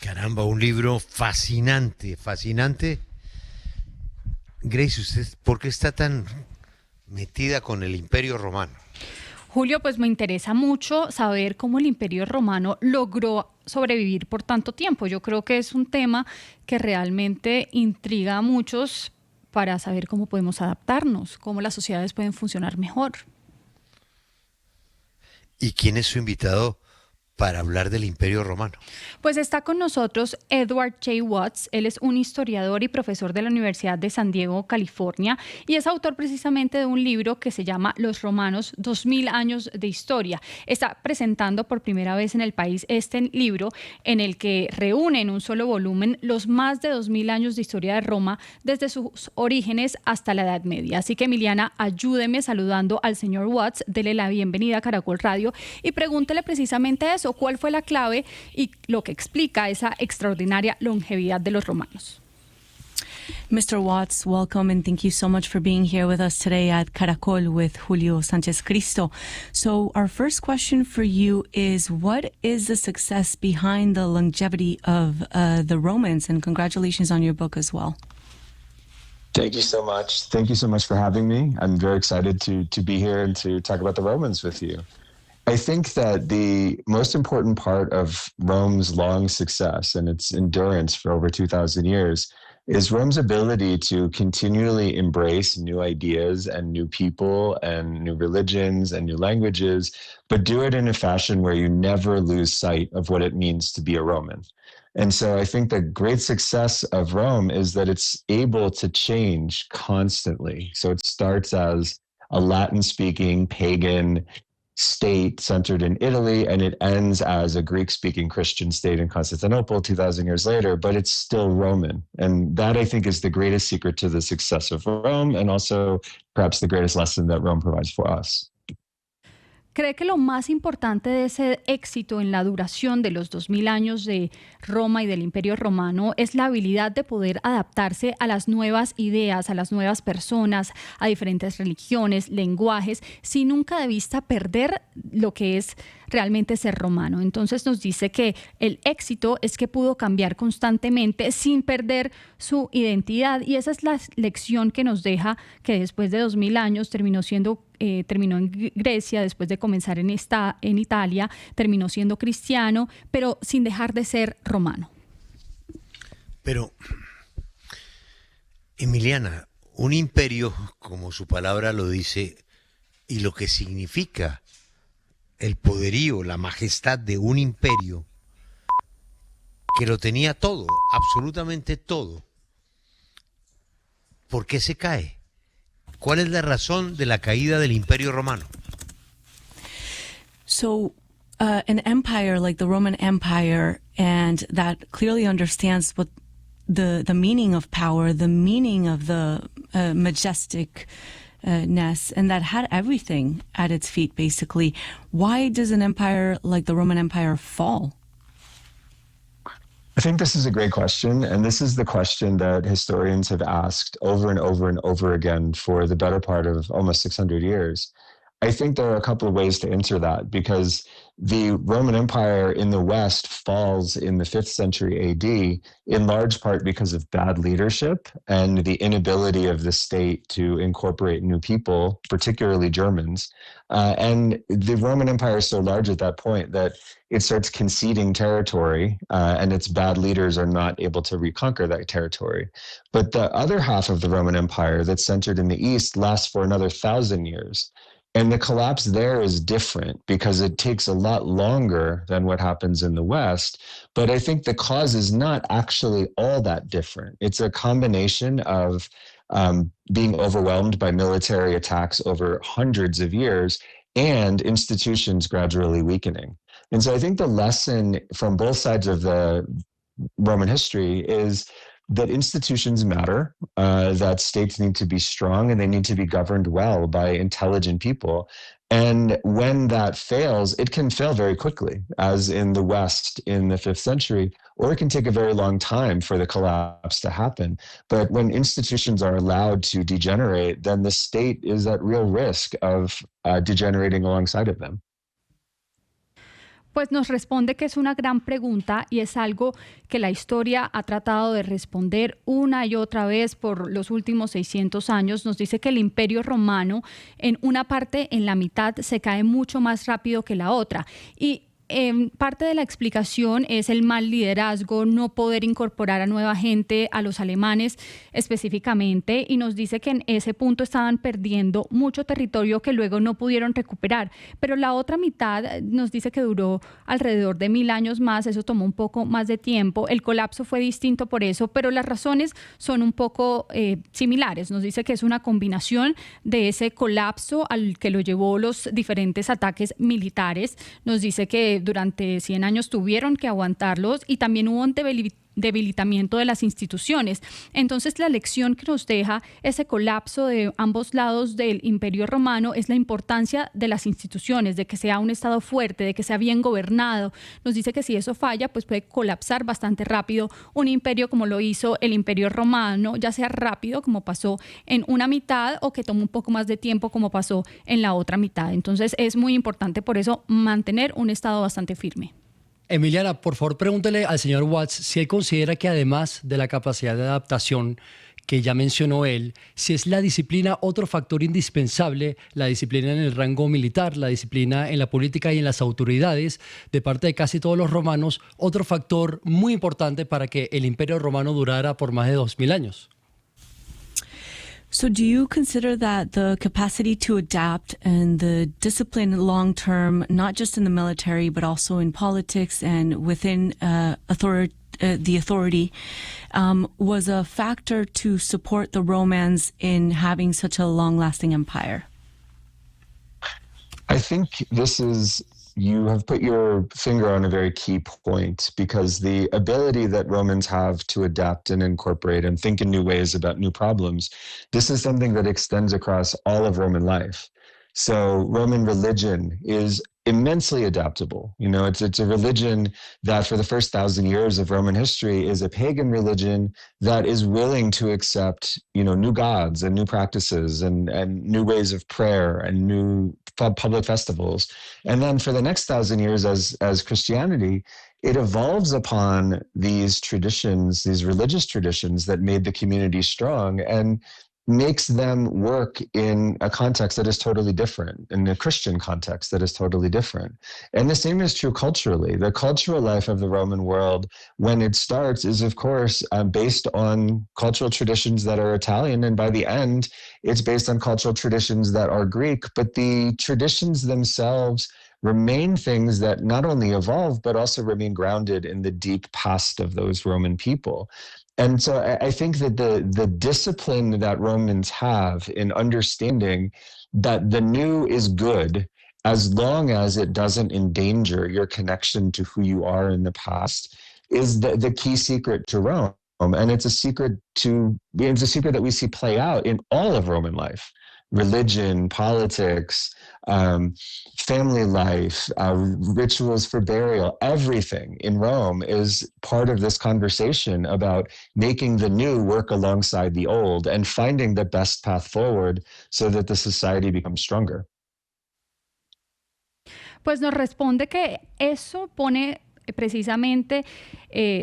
Caramba, un libro fascinante, fascinante. Grace, ¿usted por qué está tan metida con el Imperio Romano? Julio, pues me interesa mucho saber cómo el Imperio Romano logró sobrevivir por tanto tiempo. Yo creo que es un tema que realmente intriga a muchos para saber cómo podemos adaptarnos, cómo las sociedades pueden funcionar mejor. ¿Y quién es su invitado para hablar del Imperio Romano? Pues está con nosotros Edward J. Watts. Él es un historiador y profesor de la Universidad de San Diego, California, y es autor precisamente de un libro que se llama Los Romanos, 2000 años de historia. Está presentando por primera vez en el país este libro en el que reúne en un solo volumen los más de 2000 años de historia de Roma desde sus orígenes hasta la Edad Media. Así que, Emiliana, ayúdeme saludando al señor Watts, dele la bienvenida a Caracol Radio y pregúntele precisamente eso. ¿Cuál fue la clave y lo que explica esa extraordinaria longevidad de los romanos? Mr. Watts, welcome and thank you so much for being here with us today at Caracol with Julio Sanchez Cristo. So our first question for you is, what is the success behind the longevity of the Romans? And congratulations on your book as well. Thank you so much. Thank you so much for having me. I'm very excited to be here and to talk about the Romans with you. I think that the most important part of Rome's long success and its endurance for over 2,000 years is Rome's ability to continually embrace new ideas and new people and new religions and new languages, but do it in a fashion where you never lose sight of what it means to be a Roman. And so I think the great success of Rome is that it's able to change constantly. So it starts as a Latin-speaking pagan state centered in Italy, and it ends as a Greek-speaking Christian state in Constantinople 2,000 years later, but it's still Roman. And that, I think, is the greatest secret to the success of Rome, and also perhaps the greatest lesson that Rome provides for us. ¿Cree que lo más importante de ese éxito en la duración de los 2000 años de Roma y del Imperio Romano es la habilidad de poder adaptarse a las nuevas ideas, a las nuevas personas, a diferentes religiones, lenguajes, sin nunca de vista perder lo que es realmente ser romano? Entonces nos dice que el éxito es que pudo cambiar constantemente sin perder su identidad, y esa es la lección que nos deja, que después de 2000 años terminó en Grecia, después de comenzar en Italia, terminó siendo cristiano, pero sin dejar de ser romano. Pero, Emiliana, un imperio, como su palabra lo dice, y lo que significa el poderío, la majestad de un imperio, que lo tenía todo, absolutamente todo, ¿por qué se cae? ¿Cuál es la razón de la caída del Imperio Romano? So an empire like the Roman Empire, and that clearly understands what the meaning of power, the meaning of the majestic ness, and that had everything at its feet, basically. Why does an empire like the Roman Empire fall? I think this is a great question, and this is the question that historians have asked over and over and over again for the better part of almost 600 years. I think there are a couple of ways to answer that, because the Roman Empire in the West falls in the 5th century AD, in large part because of bad leadership and the inability of the state to incorporate new people, particularly Germans. And the Roman Empire is so large at that point that it starts conceding territory, and its bad leaders are not able to reconquer that territory. But the other half of the Roman Empire that's centered in the East lasts for another 1,000 years. And the collapse there is different because it takes a lot longer than what happens in the West. But I think the cause is not actually all that different. It's a combination of being overwhelmed by military attacks over hundreds of years and institutions gradually weakening. And so I think the lesson from both sides of the Roman history is that institutions matter, that states need to be strong and they need to be governed well by intelligent people. And when that fails, it can fail very quickly, as in the West in the 5th century, or it can take a very long time for the collapse to happen. But when institutions are allowed to degenerate, then the state is at real risk of degenerating alongside of them. Pues nos responde que es una gran pregunta y es algo que la historia ha tratado de responder una y otra vez por los últimos 600 años. Nos dice que el Imperio Romano, en una parte, en la mitad, se cae mucho más rápido que la otra. Y parte de la explicación es el mal liderazgo, no poder incorporar a nueva gente, a los alemanes específicamente, y nos dice que en ese punto estaban perdiendo mucho territorio que luego no pudieron recuperar. Pero la otra mitad nos dice que duró alrededor de 1000 años más, eso tomó un poco más de tiempo. El colapso fue distinto por eso, pero las razones son un poco similares. Nos dice que es una combinación de ese colapso al que lo llevó los diferentes ataques militares. Nos dice que durante 100 años tuvieron que aguantarlos y también hubo un debilitamiento de las instituciones. Entonces, la lección que nos deja ese colapso de ambos lados del Imperio Romano es la importancia de las instituciones, de que sea un Estado fuerte, de que sea bien gobernado. Nos dice que si eso falla, pues puede colapsar bastante rápido un imperio como lo hizo el Imperio Romano, ya sea rápido, como pasó en una mitad, o que tome un poco más de tiempo, como pasó en la otra mitad. Entonces, es muy importante por eso mantener un Estado bastante firme. Emiliana, por favor, pregúntele al señor Watts si él considera que además de la capacidad de adaptación que ya mencionó él, si es la disciplina otro factor indispensable, la disciplina en el rango militar, la disciplina en la política y en las autoridades de parte de casi todos los romanos, otro factor muy importante para que el Imperio Romano durara por más de 2000 años. So do you consider that the capacity to adapt and the discipline long term, not just in the military, but also in politics and within the authority, was a factor to support the Romans in having such a long-lasting empire? I think you have put your finger on a very key point, because the ability that Romans have to adapt and incorporate and think in new ways about new problems, this is something that extends across all of Roman life. So Roman religion is immensely adaptable. You know, it's a religion that for the first 1,000 years of Roman history is a pagan religion that is willing to accept, new gods and new practices and new ways of prayer and new public festivals. And then for the next 1,000 years as Christianity, it evolves upon these traditions, these religious traditions that made the community strong, and makes them work in a context that is totally different, in a Christian context that is totally different. And the same is true culturally. The cultural life of the Roman world, when it starts, is of course based on cultural traditions that are Italian, and by the end, it's based on cultural traditions that are Greek, but the traditions themselves remain things that not only evolve, but also remain grounded in the deep past of those Roman people. And so I think that the discipline that Romans have in understanding that the new is good as long as it doesn't endanger your connection to who you are in the past is the key secret to Rome. And it's a secret that we see play out in all of Roman life. Religion, politics, family life, rituals for burial, everything in Rome is part of this conversation about making the new work alongside the old and finding the best path forward so that the society becomes stronger. Pues nos responde que eso pone precisamente,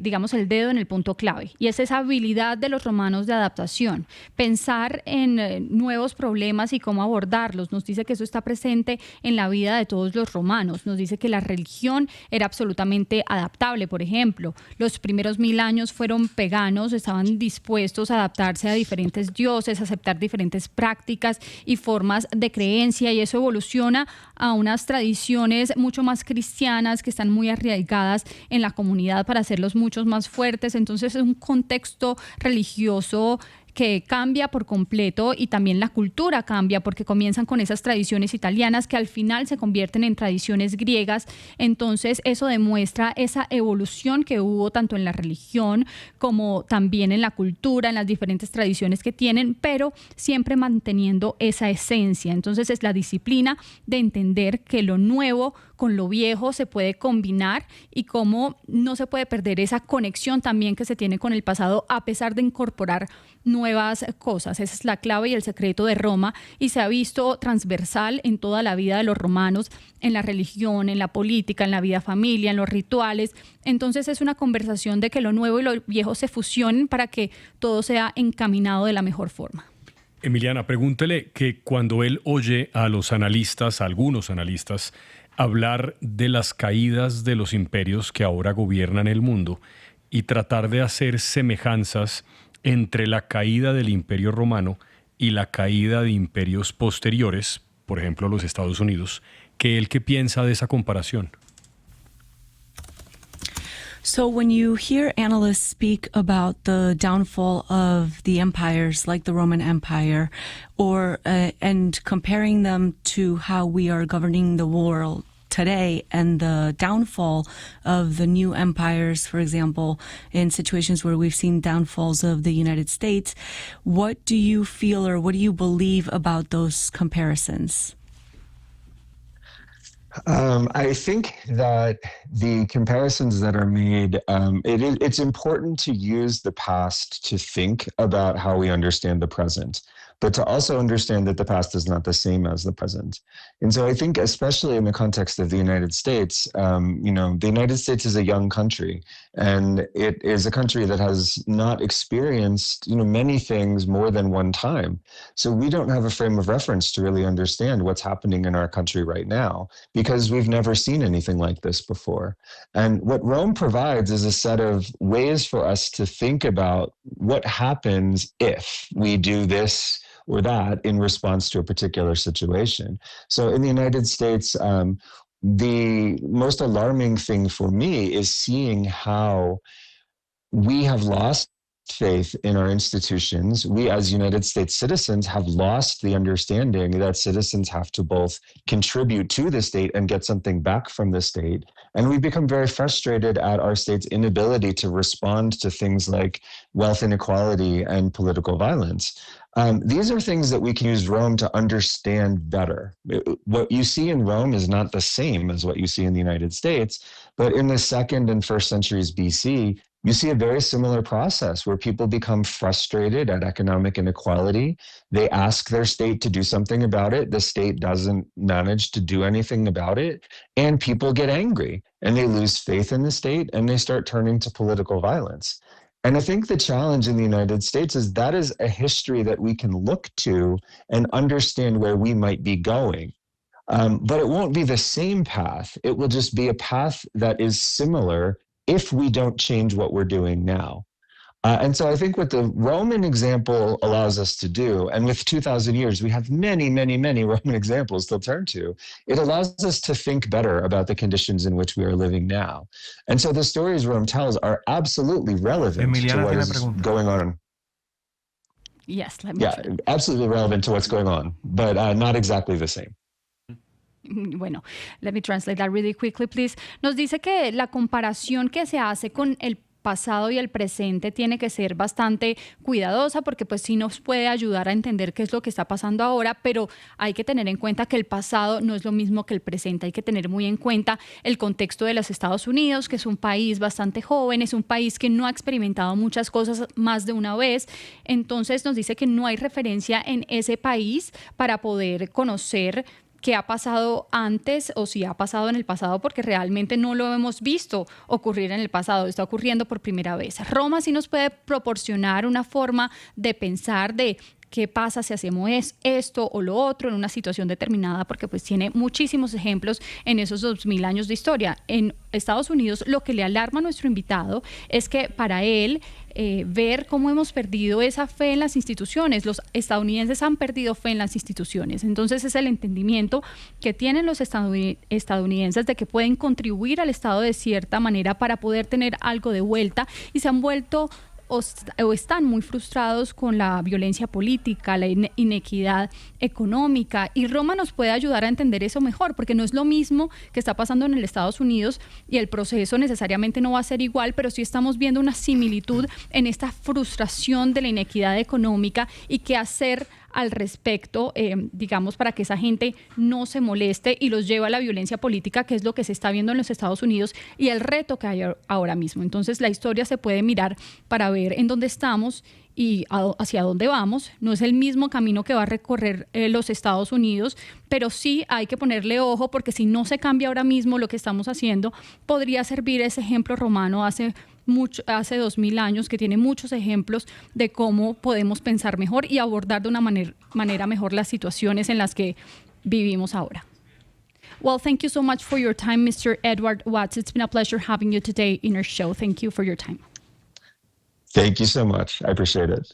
digamos, el dedo en el punto clave, y es esa habilidad de los romanos de adaptación, pensar en nuevos problemas y cómo abordarlos. Nos dice que eso está presente en la vida de todos los romanos. Nos dice que la religión era absolutamente adaptable. Por ejemplo, los primeros 1000 años fueron paganos, estaban dispuestos a adaptarse a diferentes dioses, a aceptar diferentes prácticas y formas de creencia, y eso evoluciona a unas tradiciones mucho más cristianas que están muy arraigadas en la comunidad para hacerlos muchos más fuertes. Entonces es un contexto religioso que cambia por completo, y también la cultura cambia porque comienzan con esas tradiciones italianas que al final se convierten en tradiciones griegas. Entonces eso demuestra esa evolución que hubo tanto en la religión como también en la cultura, en las diferentes tradiciones que tienen, pero siempre manteniendo esa esencia. Entonces es la disciplina de entender que lo nuevo con lo viejo se puede combinar y cómo no se puede perder esa conexión también que se tiene con el pasado a pesar de incorporar nuevas nuevas cosas. Esa es la clave y el secreto de Roma, y se ha visto transversal en toda la vida de los romanos, en la religión, en la política, en la vida familia, en los rituales. Entonces es una conversación de que lo nuevo y lo viejo se fusionen para que todo sea encaminado de la mejor forma. Emiliana, pregúntele que cuando él oye a los analistas, a algunos analistas, hablar de las caídas de los imperios que ahora gobiernan el mundo y tratar de hacer semejanzas entre la caída del Imperio Romano y la caída de imperios posteriores, por ejemplo los Estados Unidos, ¿qué piensa de esa comparación? So when you hear analysts speak about the downfall of the empires like the Roman Empire, or and comparing them to how we are governing the world today and the downfall of the new empires, for example, in situations where we've seen downfalls of the United States, what do you feel or what do you believe about those comparisons? I think that the comparisons that are made, it's important to use the past to think about how we understand the present, but to also understand that the past is not the same as the present. And so I think, especially in the context of the United States, the United States is a young country, and it is a country that has not experienced, many things more than one time. So we don't have a frame of reference to really understand what's happening in our country right now, because we've never seen anything like this before. And what Rome provides is a set of ways for us to think about what happens if we do this or that in response to a particular situation. So in the United States, the most alarming thing for me is seeing how we have lost faith in our institutions. We as United States citizens have lost the understanding that citizens have to both contribute to the state and get something back from the state. And we become very frustrated at our state's inability to respond to things like wealth inequality and political violence. These are things that we can use Rome to understand better. What you see in Rome is not the same as what you see in the United States, but in the 2nd and 1st centuries BC, you see a very similar process where people become frustrated at economic inequality. They ask their state to do something about it. The state doesn't manage to do anything about it. And people get angry and they lose faith in the state and they start turning to political violence. And I think the challenge in the United States is that is a history that we can look to and understand where we might be going. But it won't be the same path. It will just be a path that is similar if we don't change what we're doing now. And so I think what the Roman example allows us to do, and with 2,000 years, we have many, many, many Roman examples to turn to. It allows us to think better about the conditions in which we are living now. And so the stories Rome tells are absolutely relevant to what is going on. Yes, let me try. Absolutely relevant to what's going on, but not exactly the same. Bueno, let me translate that really quickly, please. Nos dice que la comparación que se hace con el pasado y el presente tiene que ser bastante cuidadosa, porque pues sí nos puede ayudar a entender qué es lo que está pasando ahora, pero hay que tener en cuenta que el pasado no es lo mismo que el presente. Hay que tener muy en cuenta el contexto de los Estados Unidos, que es un país bastante joven, es un país que no ha experimentado muchas cosas más de una vez. Entonces nos dice que no hay referencia en ese país para poder conocer qué ha pasado antes o si ha pasado en el pasado, porque realmente no lo hemos visto ocurrir en el pasado, está ocurriendo por primera vez. Roma sí nos puede proporcionar una forma de pensar de qué pasa si hacemos esto o lo otro en una situación determinada, porque pues tiene muchísimos ejemplos en esos 2000 años de historia. En Estados Unidos, lo que le alarma a nuestro invitado es que para él ver cómo hemos perdido esa fe en las instituciones. Los estadounidenses han perdido fe en las instituciones. Entonces es el entendimiento que tienen los estadounidenses de que pueden contribuir al Estado de cierta manera para poder tener algo de vuelta, y se han vuelto o están muy frustrados con la violencia política, la inequidad económica, y Roma nos puede ayudar a entender eso mejor, porque no es lo mismo que está pasando en los Estados Unidos y el proceso necesariamente no va a ser igual, pero sí estamos viendo una similitud en esta frustración de la inequidad económica y qué hacer al respecto, digamos, para que esa gente no se moleste y los lleve a la violencia política, que es lo que se está viendo en los Estados Unidos y el reto que hay ahora mismo. Entonces, la historia se puede mirar para ver en dónde estamos y hacia dónde vamos. No es el mismo camino que va a recorrer los Estados Unidos, pero sí hay que ponerle ojo, porque si no se cambia ahora mismo lo que estamos haciendo, podría servir ese ejemplo romano hace 2000 años, que tiene muchos ejemplos de cómo podemos pensar mejor y abordar de una manera mejor las situaciones en las que vivimos ahora. Well, thank you so much for your time, Mr. Edward Watts. It's been a pleasure having you today in our show. Thank you for your time. Thank you so much. I appreciate it.